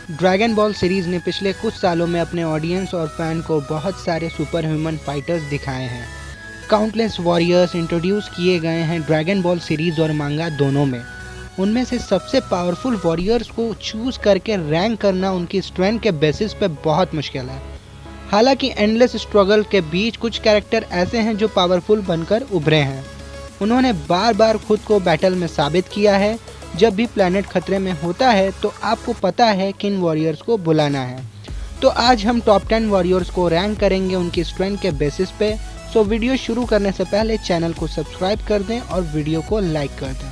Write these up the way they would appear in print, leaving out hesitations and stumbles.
Dragon ball series ने पिछले कुछ सालों में अपने ऑडियंस और फैन को बहुत सारे सुपर ह्यूमन फाइटर्स दिखाए हैं। काउंटलेस वॉरियर्स इंट्रोड्यूस किए गए हैं ड्रैगन बॉल सीरीज़ और मांगा दोनों में। उनमें से सबसे पावरफुल वॉरियर्स को चूज़ करके रैंक करना उनकी स्ट्रेंथ के बेसिस पे बहुत मुश्किल है। हालांकि एंडलेस स्ट्रगल के बीच कुछ कैरेक्टर ऐसे हैं जो पावरफुल बनकर उभरे हैं। उन्होंने बार बार खुद को बैटल में साबित किया है। जब भी प्लैनेट खतरे में होता है तो आपको पता है किन वॉरियर्स को बुलाना है। तो आज हम टॉप 10 वॉरियर्स को रैंक करेंगे उनकी स्ट्रेंथ के बेसिस पे। सो वीडियो शुरू करने से पहले चैनल को सब्सक्राइब कर दें और वीडियो को लाइक कर दें।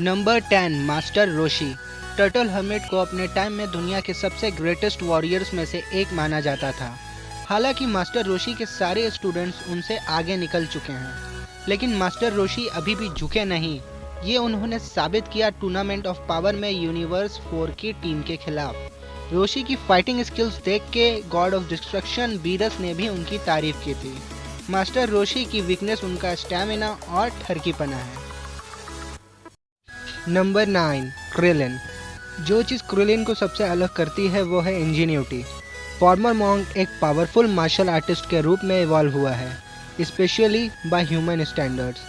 नंबर 10, मास्टर रोशी। टर्टल हर्मिट को अपने टाइम में दुनिया के सबसे ग्रेटेस्ट वॉरियर्स में से एक माना जाता था। हालांकि मास्टर रोशी के सारे स्टूडेंट्स उनसे आगे निकल चुके हैं, लेकिन मास्टर रोशी अभी भी झुके नहीं। ये उन्होंने साबित किया टूर्नामेंट ऑफ पावर में यूनिवर्स 4 की टीम के खिलाफ। रोशी की फाइटिंग स्किल्स देख के गॉड ऑफ डिस्ट्रक्शन बीरस ने भी उनकी तारीफ की थी। मास्टर रोशी की वीकनेस उनका स्टैमिना और ठरकीपना है। Number 9, Krillin. जो चीज़ क्रिलिन को सबसे अलग करती है वो है इंजीनियोटी। फॉर्मर मॉन्क एक पावरफुल मार्शल आर्टिस्ट के रूप में इवॉल्व हुआ है, स्पेशली बाय ह्यूमन स्टैंडर्ड्स।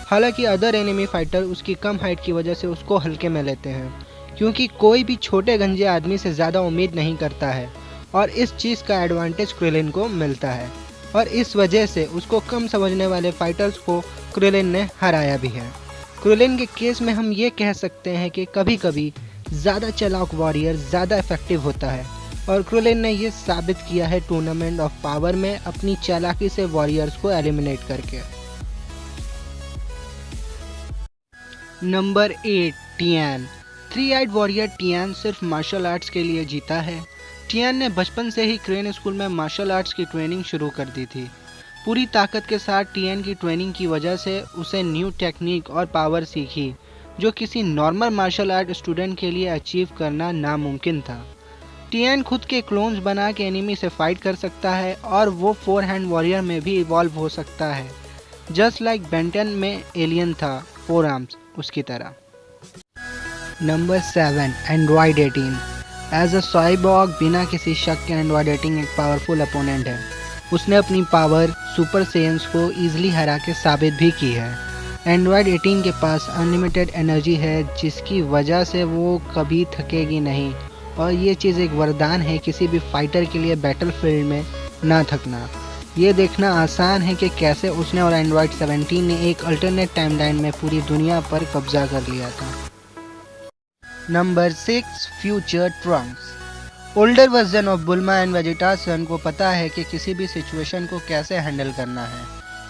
हालांकि अदर एनिमी फाइटर उसकी कम हाइट की वजह से उसको हल्के में लेते हैं, क्योंकि कोई भी छोटे गंजे आदमी से ज़्यादा उम्मीद नहीं करता है और इस चीज़ का एडवांटेज क्रिलिन को मिलता है और इस वजह से उसको कम समझने वाले फाइटर्स को क्रिलिन ने हराया भी है। क्रिलिन के केस में हम ये कह सकते हैं कि कभी कभी ज़्यादा चालाक वॉरियर ज़्यादा इफेक्टिव होता है और क्रिलिन ने ये साबित किया है टूर्नामेंट ऑफ पावर में अपनी चालाकी से वॉरियर्स को एलिमिनेट करके। Number 8, Tian. 3 आइड वॉरियर टियान सिर्फ मार्शल आर्ट्स के लिए जीता है। टियान ने बचपन से ही क्रेन स्कूल में मार्शल आर्ट्स की ट्रेनिंग शुरू कर दी थी। पूरी ताकत के साथ टियान की ट्रेनिंग की वजह से उसे न्यू टेक्निक और पावर सीखी, जो किसी नॉर्मल मार्शल आर्ट स्टूडेंट के लिए अचीव करना नामुमकिन था। टियान खुद के क्लोन्स बना के एनिमी से फाइट कर सकता है और वो 4 हैंड वॉरियर में भी इवॉल्व हो सकता है, जस्ट लाइक बेंटन में एलियन था 4 आर्म्स उसकी तरह। Number 7, Android 18। As a cyborg बिना किसी शक के एंड्रॉयड 18 एक पावरफुल अपोनेंट है। उसने अपनी पावर सुपर सेयंस को ईजिली हरा के साबित भी की है। एंड्रॉयड 18 के पास अनलिमिटेड एनर्जी है, जिसकी वजह से वो कभी थकेगी नहीं और ये चीज़ एक वरदान है किसी भी फाइटर के लिए बैटलफील्ड में ना थकना। ये देखना आसान है कि कैसे उसने और एंड्रॉयड 17 ने एक अल्टरनेट टाइमलाइन में पूरी दुनिया पर कब्जा कर लिया था। Number 6, future Trunks. Older version of Bulma and Vegeta son को पता है कि किसी भी सिचुएशन को कैसे हैंडल करना है।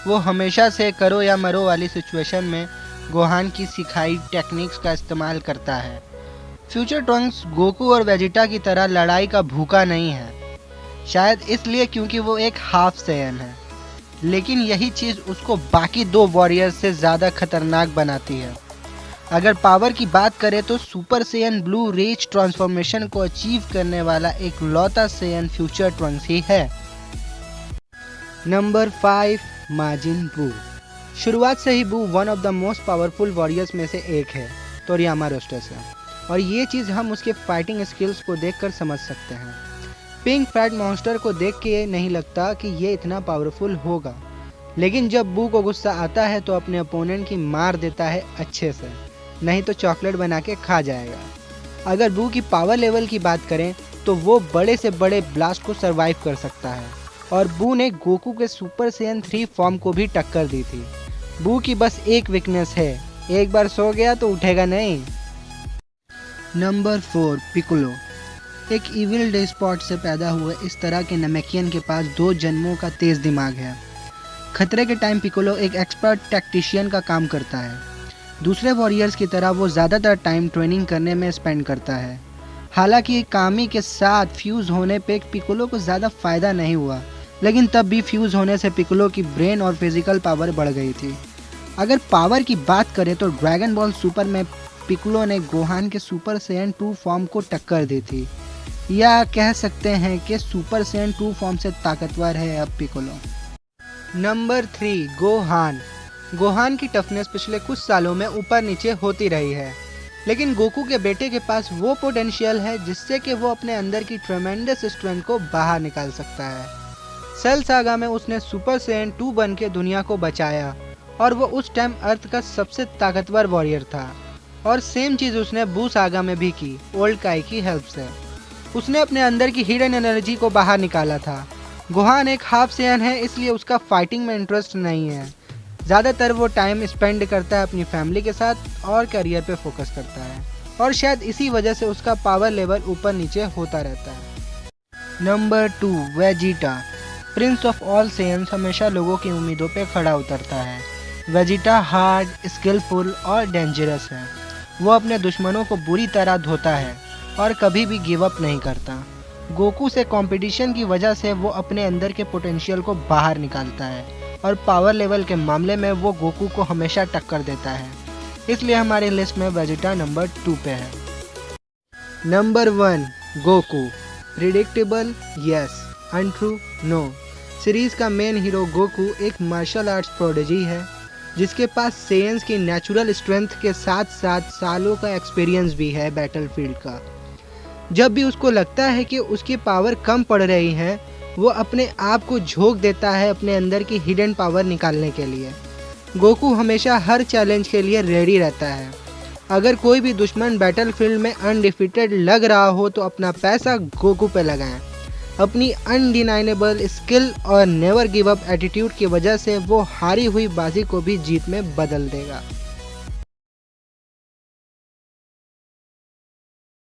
वो हमेशा से करो या मरो वाली सिचुएशन में गोहान की सिखाई टेक्निक्स का इस्तेमाल करता है। फ्यूचर ट्रंक्स गोकू और वेजिटा की तरह लड़ाई का भूखा नहीं है, शायद इसलिए क्योंकि वो एक हाफ सेयन है, लेकिन यही चीज़ उसको बाकी 2 वॉरियर्स से ज़्यादा खतरनाक बनाती है। अगर पावर की बात करें तो super Saiyan blue rays transformation को अचीव करने वाला एक लौता सेयन फ्यूचर ट्रंक्स ही है। नंबर 5, माजिन बू। शुरुआत से ही बू one of the most powerful warriors में से एक है तोरियामा रोस्टर से, और ये चीज़ हम उसके फाइटिंग स्किल्स को देखकर समझ सकते हैं। पिंक फैट मॉन्स्टर को देख के नहीं लगता कि ये इतना पावरफुल होगा, लेकिन जब बू को गुस्सा आता है तो अपने अपोनेंट की मार देता है अच्छे से, नहीं तो चॉकलेट बना के खा जाएगा। अगर बू की पावर लेवल की बात करें तो वो बड़े से बड़े ब्लास्ट को सरवाइव कर सकता है और बू ने गोकू के सुपर सेयन 3 फॉर्म को भी टक्कर दी थी। बू की बस एक वीकनेस है, एक बार सो गया तो उठेगा नहीं। Number 4, Piccolo. एक इविल डेस्पॉट से पैदा हुए इस तरह के नमेकियन के पास 2 जन्मों का तेज दिमाग है। खतरे के टाइम पिकोलो एक एक्सपर्ट टैक्टिशियन का काम करता है। दूसरे वॉरियर्स की तरह वो ज़्यादातर टाइम ट्रेनिंग करने में स्पेंड करता है। हालांकि कामी के साथ फ्यूज़ होने पे पिकोलो को ज़्यादा फ़ायदा नहीं हुआ, लेकिन तब भी फ्यूज़ होने से पिकोलो की ब्रेन और फिजिकल पावर बढ़ गई थी। अगर पावर की बात करें तो ड्रैगन बॉल सुपर में पिकोलो ने गोहान के सुपर सेयन 2 फॉर्म को टक्कर दी थी, या कह सकते हैं कि सुपर सेयन 2 फॉर्म से ताकतवर है अब पिकोलो। Number 3, Gohan. गोहान की टफनेस पिछले कुछ सालों में ऊपर नीचे होती रही है, लेकिन गोकू के बेटे के पास वो पोटेंशियल है जिससे कि वो अपने अंदर की ट्रेमेंडस स्ट्रेंथ को बाहर निकाल सकता है। सेल सागा में उसने सुपर सैयन 2 बन के दुनिया को बचाया और वो उस टाइम अर्थ का सबसे ताकतवर वॉरियर था। और सेम चीज़ उसने बू सागा में भी की, ओल्ड काई की हेल्प से। उसने अपने अंदर की हिडन एनर्जी को बाहर निकाला था। गोहान एक हाफ सैयन है, इसलिए उसका फाइटिंग में इंटरेस्ट नहीं है। ज़्यादातर वो टाइम स्पेंड करता है अपनी फैमिली के साथ और करियर पे फोकस करता है, और शायद इसी वजह से उसका पावर लेवल ऊपर नीचे होता रहता है। Number 2, Vegeta. Prince of all Saiyans हमेशा लोगों की उम्मीदों पे खड़ा उतरता है। वेजिटा हार्ड, स्किलफुल और डेंजरस है। वो अपने दुश्मनों को बुरी तरह धोता है और कभी भी गिव अप नहीं करता। गोकू से कंपटीशन की वजह से वो अपने अंदर के पोटेंशियल को बाहर निकालता है और पावर लेवल के मामले में वो गोकू को हमेशा टक्कर देता है। इसलिए हमारी लिस्ट में वेजिटा नंबर 2 पे है। Number 1, Goku. Predictable, yes. Untrue, no. Series का मेन हीरो गोकू एक मार्शल आर्ट्स प्रोडिजी है जिसके पास सेयन्स की नेचुरल स्ट्रेंथ के साथ साथ सालों का एक्सपीरियंस भी है बैटलफील्ड का। जब भी उसको लगता है कि उसकी पावर कम पड़ रही है, वो अपने आप को झोंक देता है अपने अंदर की हिडन पावर निकालने के लिए। गोकू हमेशा हर चैलेंज के लिए रेडी रहता है। अगर कोई भी दुश्मन बैटलफील्ड में अनडिफिटेड लग रहा हो तो अपना पैसा गोकू पे लगाएं। अपनी अनडिनाइनेबल स्किल और नेवर गिव अप एटीट्यूड की वजह से वो हारी हुई बाजी को भी जीत में बदल देगा।